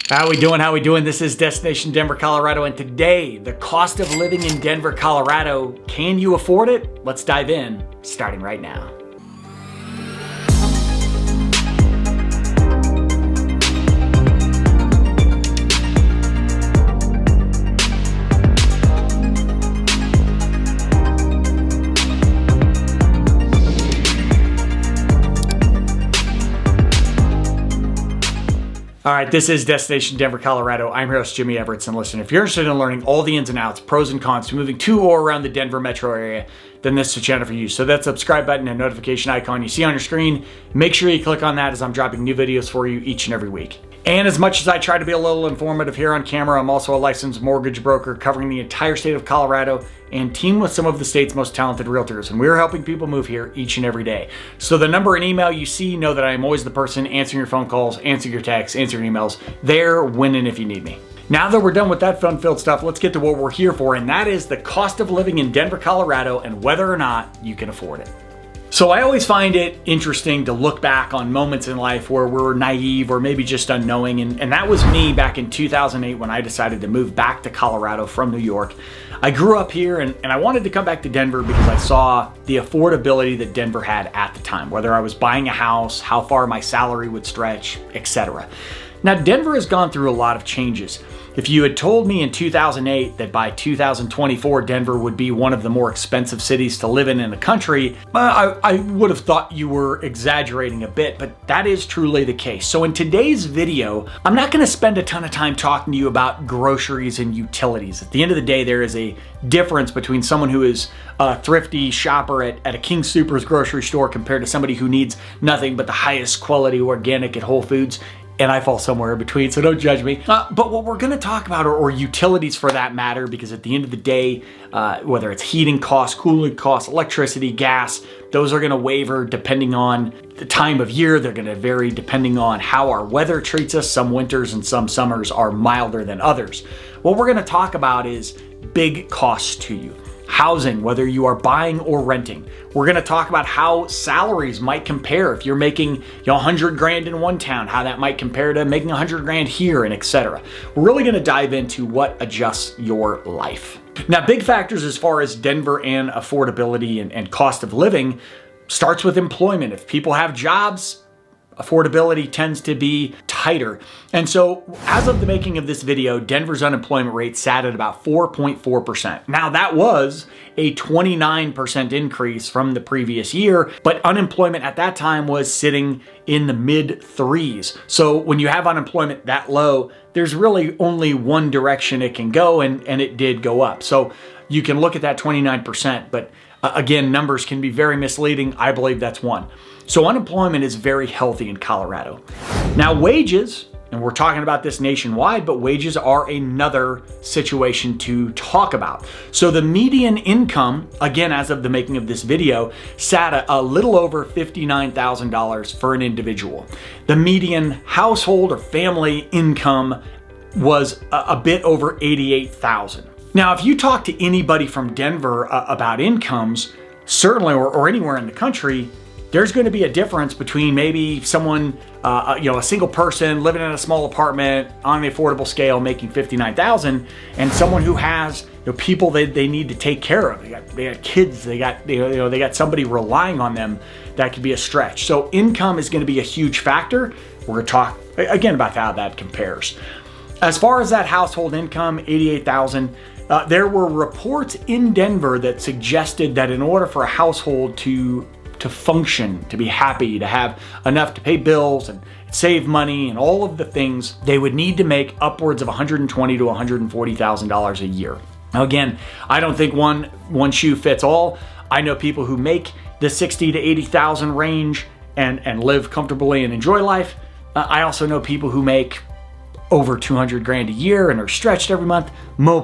How we doing? How we doing? This is Destination Denver, Colorado, and today, the cost of living in Denver, Colorado. Can you afford it? Let's dive in, starting right now. All right, this is Destination Denver, Colorado. I'm your host, Jimmy Everett, and listen, if you're interested in learning all the ins and outs, pros and cons to moving to or around the Denver metro area, then this is the channel for you. So that subscribe button and notification icon you see on your screen, make sure you click on that as I'm dropping new videos for you each and every week. And as much as I try to be a little informative here on camera, I'm also a licensed mortgage broker covering the entire state of Colorado and team with some of the state's most talented realtors. And we're helping people move here each and every day. So the number and email you see, know that I am always the person answering your phone calls, answering your texts, answering emails. There, winning if you need me. Now that we're done with that fun-filled stuff, let's get to what we're here for, and that is the cost of living in Denver, Colorado, and whether or not you can afford it. So I always find it interesting to look back on moments in life where we're naive or maybe just unknowing. And that was me back in 2008 when I decided to move back to Colorado from New York. I grew up here and I wanted to come back to Denver because I saw the affordability that Denver had at the time, whether I was buying a house, how far my salary would stretch, etc. Now, Denver has gone through a lot of changes. If you had told me in 2008 that by 2024 Denver would be one of the more expensive cities to live in the country, I would have thought you were exaggerating a bit, but that is truly the case. So in today's video, I'm not going to spend a ton of time talking to you about groceries and utilities. At the end of the day, there is a difference between someone who is a thrifty shopper at a King Soopers grocery store compared to somebody who needs nothing but the highest quality organic at Whole Foods. And I fall somewhere in between, so don't judge me. But what we're gonna talk about are utilities for that matter, because at the end of the day, whether it's heating costs, cooling costs, electricity, gas, those are gonna waver depending on the time of year. They're gonna vary depending on how our weather treats us. Some winters and some summers are milder than others. What we're gonna talk about is big costs to you. Housing, whether you are buying or renting. We're gonna talk about how salaries might compare. If you're making 100 grand in one town, how that might compare to making 100 grand here, and etc. We're really gonna dive into what adjusts your life. Now, big factors as far as Denver and affordability and cost of living starts with employment. If people have jobs, affordability tends to be tighter. And so as of the making of this video, Denver's unemployment rate sat at about 4.4%. Now that was a 29% increase from the previous year, but unemployment at that time was sitting in the mid threes. So when you have unemployment that low, there's really only one direction it can go, and it did go up. So you can look at that 29%, but again, numbers can be very misleading. I believe that's one. So unemployment is very healthy in Colorado. Now wages, and we're talking about this nationwide, but wages are another situation to talk about. So the median income, again, as of the making of this video, sat at a little over $59,000 for an individual. The median household or family income was a bit over $88,000. Now, if you talk to anybody from Denver about incomes, certainly, or anywhere in the country, there's going to be a difference between maybe someone, a single person living in a small apartment on the affordable scale making $59,000, and someone who has people that they need to take care of. They got kids. They got somebody relying on them. That could be a stretch. So income is going to be a huge factor. We're going to talk again about how that compares. As far as that household income, $88,000. There were reports in Denver that suggested that in order for a household to function, to be happy, to have enough to pay bills and save money and all of the things, they would need to make upwards of $120,000 to $140,000 a year. Now again, I don't think one shoe fits all. I know people who make the $60,000 to $80,000 range and live comfortably and enjoy life. I also know people who make over 200 grand a year and are stretched every month. Mo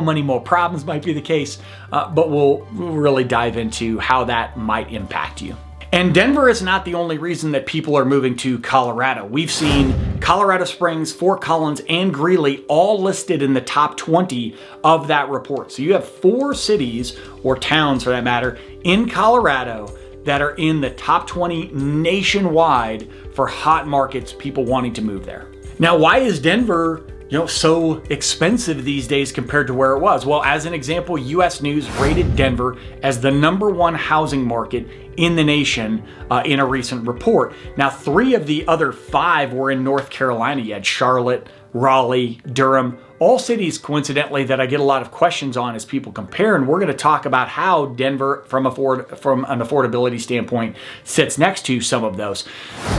money, more problems might be the case, but we'll really dive into how that might impact you. And Denver is not the only reason that people are moving to Colorado. We've seen Colorado Springs, Fort Collins, and Greeley all listed in the top 20 of that report. So you have 4 cities, or towns for that matter, in Colorado that are in the top 20 nationwide for hot markets, people wanting to move there. Now, why is Denver, so expensive these days compared to where it was? Well, as an example, US News rated Denver as the #1 housing market in the nation in a recent report. Now, 3 of the other 5 were in North Carolina. You had Charlotte, Raleigh, Durham, all cities, coincidentally, that I get a lot of questions on as people compare, and we're going to talk about how Denver, from an affordability standpoint, sits next to some of those.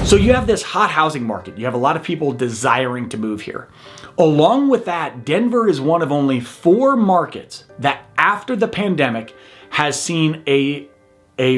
So you have this hot housing market. You have a lot of people desiring to move here. Along with that, Denver is one of only 4 markets that, after the pandemic, has seen a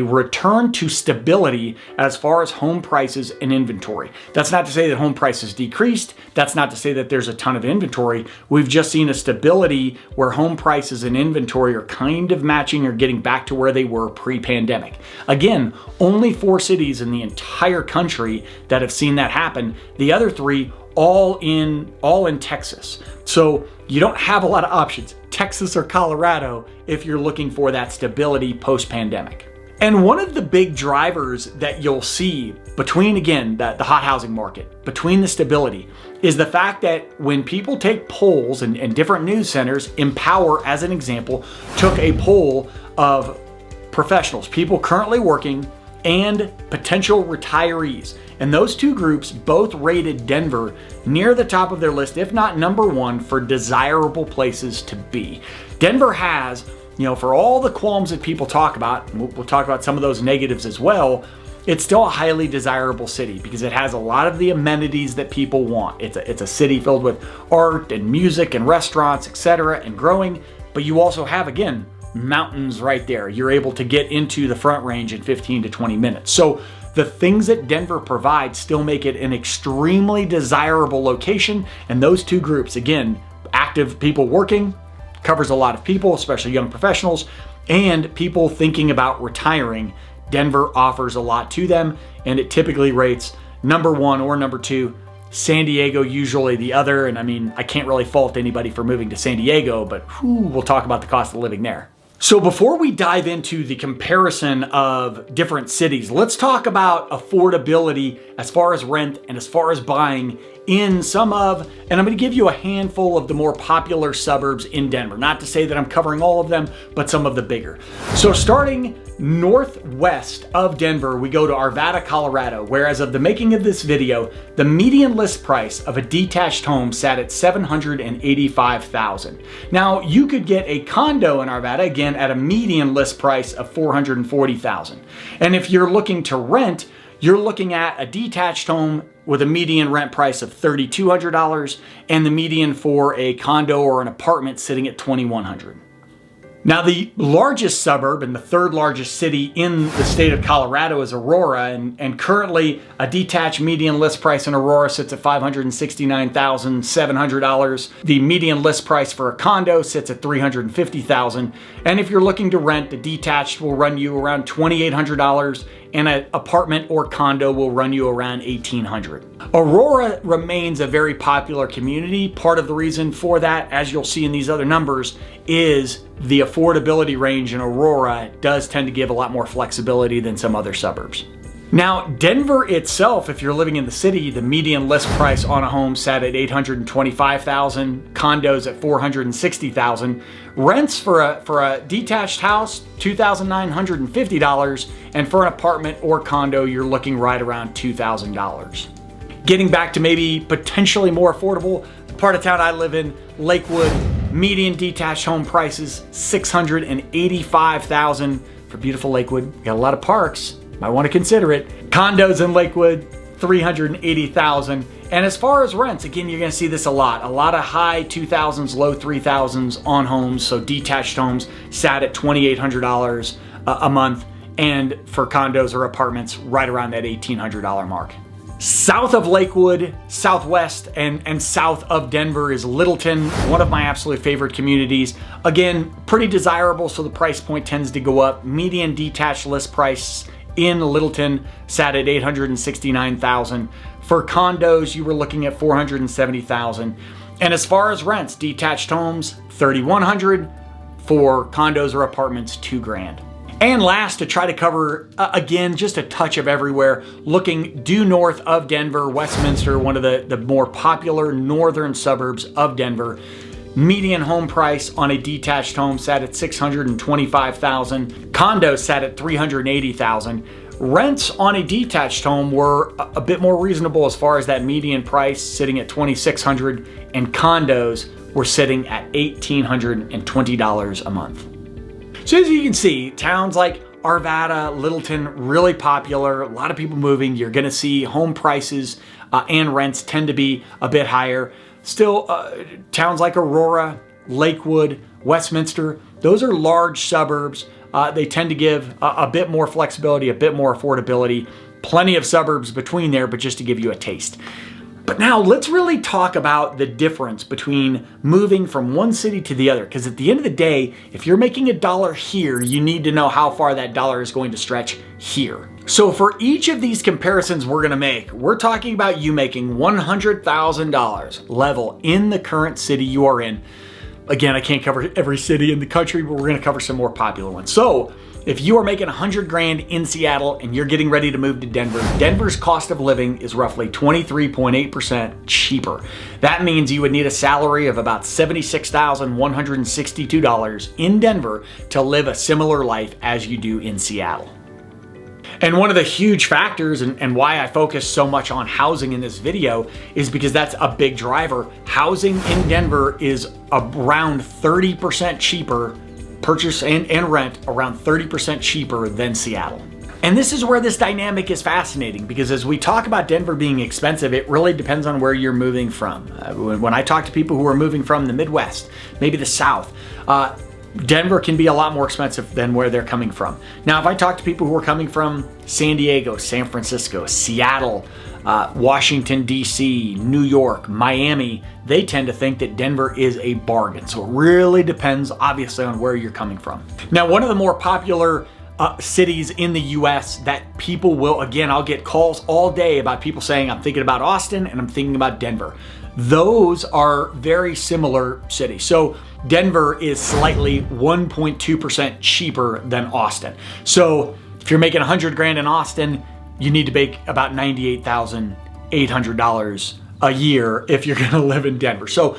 return to stability as far as home prices and inventory. That's not to say that home prices decreased. That's not to say that there's a ton of inventory. We've just seen a stability where home prices and inventory are kind of matching or getting back to where they were pre-pandemic. Again, only 4 cities in the entire country that have seen that happen. The other 3 all in Texas. So you don't have a lot of options, Texas or Colorado, if you're looking for that stability post-pandemic. And one of the big drivers that you'll see between, again, the hot housing market, between the stability, is the fact that when people take polls, and different news centers, Empower, as an example, took a poll of professionals, people currently working, and potential retirees. And those 2 groups both rated Denver near the top of their list, if not #1, for desirable places to be. Denver has, for all the qualms that people talk about, and we'll talk about some of those negatives as well, it's still a highly desirable city because it has a lot of the amenities that people want. It's a city filled with art and music and restaurants, etc., and growing. But you also have, again, mountains right there. You're able to get into the Front Range in 15 to 20 minutes. So the things that Denver provides still make it an extremely desirable location. And those 2 groups, again, active people working, covers a lot of people, especially young professionals, and people thinking about retiring. Denver offers a lot to them, and it typically rates #1 or #2. San Diego usually the other, and I can't really fault anybody for moving to San Diego, but we'll talk about the cost of living there. So before we dive into the comparison of different cities, let's talk about affordability as far as rent and as far as buying in some of, and I'm going to give you a handful of the more popular suburbs in Denver. Not to say that I'm covering all of them, but some of the bigger. So starting northwest of Denver, we go to Arvada, Colorado, where as of the making of this video, the median list price of a detached home sat at $785,000. Now, you could get a condo in Arvada, again, at a median list price of $440,000. And if you're looking to rent, you're looking at a detached home with a median rent price of $3,200 and the median for a condo or an apartment sitting at $2,100. Now, the largest suburb and the 3rd largest city in the state of Colorado is Aurora, and currently a detached median list price in Aurora sits at $569,700. The median list price for a condo sits at $350,000. And if you're looking to rent, the detached will run you around $2,800, and an apartment or condo will run you around $1,800. Aurora remains a very popular community. Part of the reason for that, as you'll see in these other numbers, is the affordability range in Aurora does tend to give a lot more flexibility than some other suburbs. Now, Denver itself, if you're living in the city, the median list price on a home sat at $825,000, condos at $460,000. Rents for a detached house, $2,950, and for an apartment or condo, you're looking right around $2,000. Getting back to maybe potentially more affordable, the part of town I live in, Lakewood, median detached home prices, $685,000 for beautiful Lakewood. We got a lot of parks. Might want to consider it. Condos in Lakewood, $380,000. And as far as rents, again, you're going to see this a lot of high 2,000s, low 3,000s on homes. So detached homes sat at $2,800 a month. And for condos or apartments, right around that $1,800 mark. South of Lakewood, southwest and south of Denver is Littleton, one of my absolute favorite communities. Again, pretty desirable, so the price point tends to go up. Median detached list price in Littleton sat at $869,000. For condos, you were looking at $470,000. And as far as rents, detached homes, $3,100. For condos or apartments, $2,000. And last, to try to cover, again, just a touch of everywhere, looking due north of Denver, Westminster, one of the more popular northern suburbs of Denver. Median home price on a detached home sat at $625,000. Condos sat at $380,000. Rents on a detached home were a bit more reasonable as far as that median price, sitting at $2,600, and condos were sitting at $1,820 a month. So as you can see, towns like Arvada, Littleton, really popular, a lot of people moving. You're gonna see home prices and rents tend to be a bit higher. Still, towns like Aurora, Lakewood, Westminster, those are large suburbs. They tend to give a bit more flexibility, a bit more affordability, plenty of suburbs between there, but just to give you a taste. But now let's really talk about the difference between moving from one city to the other, because at the end of the day, if you're making $1 here, you need to know how far that dollar is going to stretch here. So for each of these comparisons we're gonna make, we're talking about you making $100,000 level in the current city you are in. Again, I can't cover every city in the country, but we're gonna cover some more popular ones. So if you are making 100 grand in Seattle and you're getting ready to move to Denver, Denver's cost of living is roughly 23.8% cheaper. That means you would need a salary of about $76,162 in Denver to live a similar life as you do in Seattle. And one of the huge factors and why I focus so much on housing in this video is because that's a big driver. Housing in Denver is around 30% cheaper, purchase and rent around 30% cheaper than Seattle. And this is where this dynamic is fascinating, because as we talk about Denver being expensive, it really depends on where you're moving from. When I talk to people who are moving from the Midwest, maybe the South, Denver can be a lot more expensive than where they're coming from. Now, if I talk to people who are coming from San Diego, San Francisco, Seattle, Washington, D.C., New York, Miami, they tend to think that Denver is a bargain. So it really depends, obviously, on where you're coming from. Now, one of the more popular cities in the US that people will, again, I'll get calls all day about people saying, I'm thinking about Austin and I'm thinking about Denver. Those are very similar cities. So Denver is slightly 1.2% cheaper than Austin. So if you're making 100 grand in Austin, you need to make about $98,800 a year if you're gonna live in Denver. So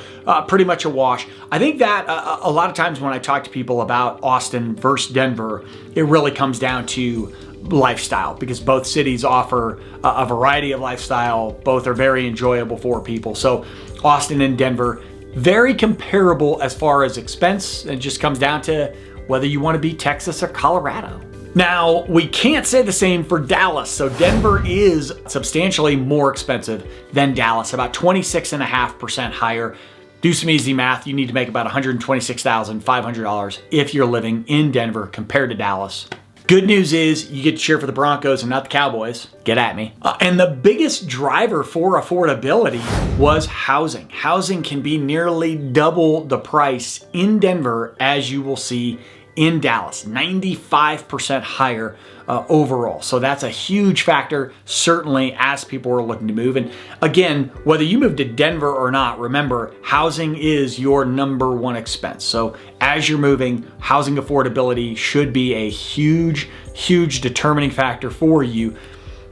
pretty much a wash. I think that a lot of times when I talk to people about Austin versus Denver, it really comes down to lifestyle, because both cities offer a variety of lifestyle. Both are very enjoyable for people. So Austin and Denver, very comparable as far as expense. It just comes down to whether you want to be Texas or Colorado. Now, we can't say the same for Dallas. So Denver is substantially more expensive than Dallas, about 26.5% higher. Do some easy math. You need to make about $126,500 if you're living in Denver compared to Dallas. Good news is you get to cheer for the Broncos and not the Cowboys. Get at me. And the biggest driver for affordability was housing. Housing can be nearly double the price in Denver as you will see in Dallas, 95% higher overall. So that's a huge factor, certainly, as people are looking to move. And again, whether you move to Denver or not, remember, housing is your #1 expense. So as you're moving, housing affordability should be a huge, huge determining factor for you.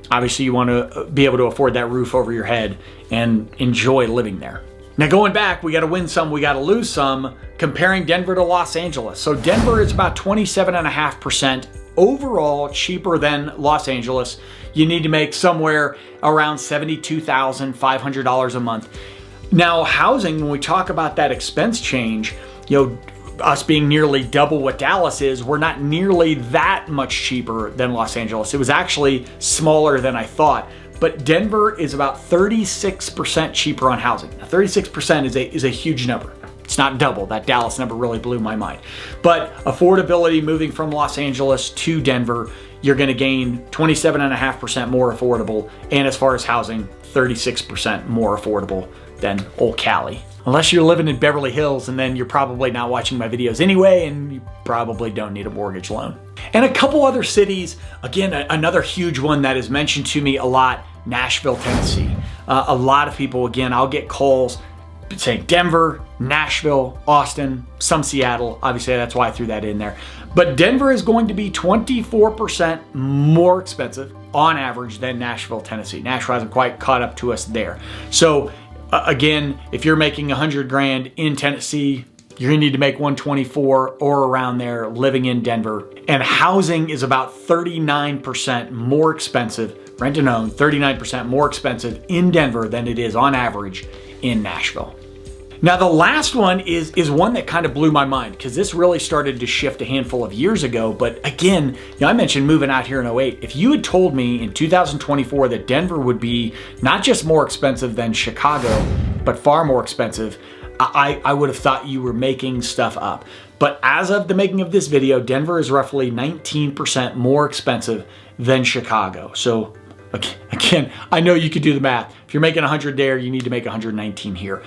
Obviously, you want to be able to afford that roof over your head and enjoy living there. Now, going back, we got to win some, we got to lose some, comparing Denver to Los Angeles. So Denver is about 27.5% overall cheaper than Los Angeles. You need to make somewhere around $72,500 a month. Now, housing, when we talk about that expense change, us being nearly double what Dallas is, we're not nearly that much cheaper than Los Angeles. It was actually smaller than I thought. But Denver is about 36% cheaper on housing. Now, 36% is a huge number. It's not double. That Dallas number really blew my mind. But affordability, moving from Los Angeles to Denver, you're gonna gain 27.5% more affordable. And as far as housing, 36% more affordable than old Cali. Unless you're living in Beverly Hills, and then you're probably not watching my videos anyway, and you probably don't need a mortgage loan. And a couple other cities, again, another huge one that is mentioned to me a lot, Nashville, Tennessee. A lot of people, again, I'll get calls saying Denver, Nashville, Austin, some Seattle. Obviously, that's why I threw that in there. But Denver is going to be 24% more expensive on average than Nashville, Tennessee. Nashville hasn't quite caught up to us there. So again, if you're making 100 grand in Tennessee, you're gonna need to make 124 or around there living in Denver. And housing is about 39% more expensive, rent and own, 39% more expensive in Denver than it is on average in Nashville. Now, the last one is one that kind of blew my mind because this really started to shift a handful of years ago. But again, I mentioned moving out here in 08. If you had told me in 2024 that Denver would be not just more expensive than Chicago, but far more expensive, I would have thought you were making stuff up. But as of the making of this video, Denver is roughly 19% more expensive than Chicago. So again, I know you could do the math. If you're making 100 there, you need to make 119 here.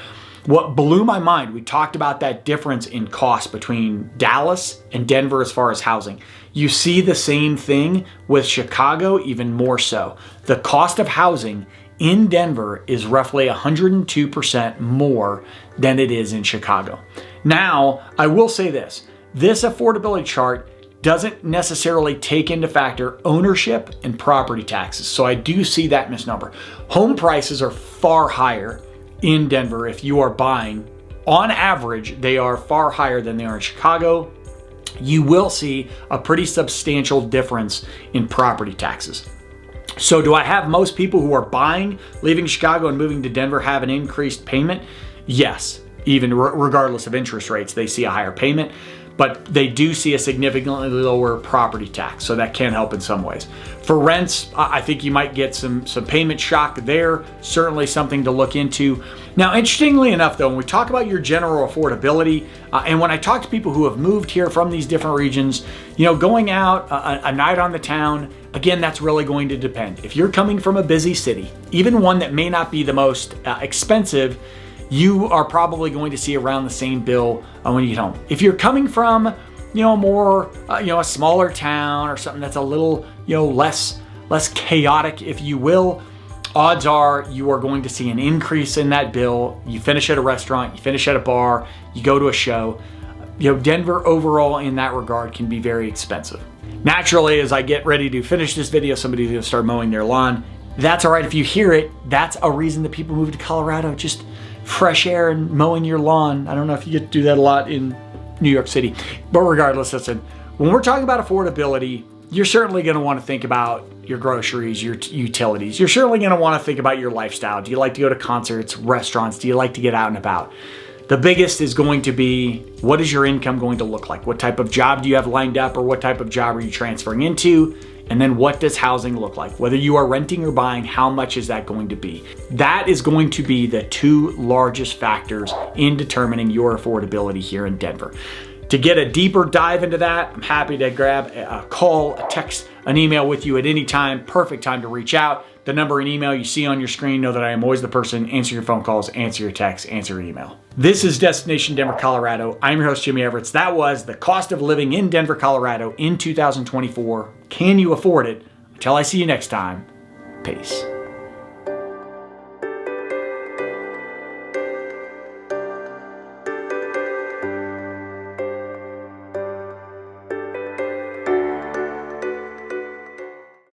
What blew my mind, we talked about that difference in cost between Dallas and Denver as far as housing. You see the same thing with Chicago, even more so. The cost of housing in Denver is roughly 102% more than it is in Chicago. Now, I will say this affordability chart doesn't necessarily take into factor ownership and property taxes. So I do see that misnomer. Home prices are far higher in Denver if you are buying. On average, they are far higher than they are in Chicago. You will see a pretty substantial difference in property taxes. So do I have most people who are buying, leaving Chicago and moving to Denver have an increased payment? Yes, even regardless of interest rates, they see a higher payment, but they do see a significantly lower property tax, so that can help in some ways. For rents, I think you might get some payment shock there, certainly something to look into. Now, interestingly enough though, when we talk about your general affordability, and when I talk to people who have moved here from these different regions, going out a night on the town, again, that's really going to depend. If you're coming from a busy city, even one that may not be the most expensive, you are probably going to see around the same bill when you get home. If you're coming from, more, a smaller town or something that's a little, less chaotic, if you will, odds are you are going to see an increase in that bill. You finish at a restaurant, you finish at a bar, you go to a show. Denver overall in that regard can be very expensive. Naturally, as I get ready to finish this video, somebody's gonna start mowing their lawn. That's all right if you hear it. That's a reason that people move to Colorado, just fresh air and mowing your lawn. I don't know if you get to do that a lot in New York City, but regardless, listen, when we're talking about affordability, you're certainly gonna wanna think about your groceries, your utilities. You're certainly gonna wanna think about your lifestyle. Do you like to go to concerts, restaurants? Do you like to get out and about? The biggest is going to be, what is your income going to look like? What type of job do you have lined up, or what type of job are you transferring into? And then what does housing look like? Whether you are renting or buying, how much is that going to be? That is going to be the two largest factors in determining your affordability here in Denver. To get a deeper dive into that, I'm happy to grab a call, a text, an email with you at any time. Perfect time to reach out. The number and email you see on your screen, know that I am always the person. Answer your phone calls, answer your texts, answer your email. This is Destination Denver, Colorado. I'm your host, Jimmy Everett. That was the cost of living in Denver, Colorado in 2024. Can you afford it? Until I see you next time, peace.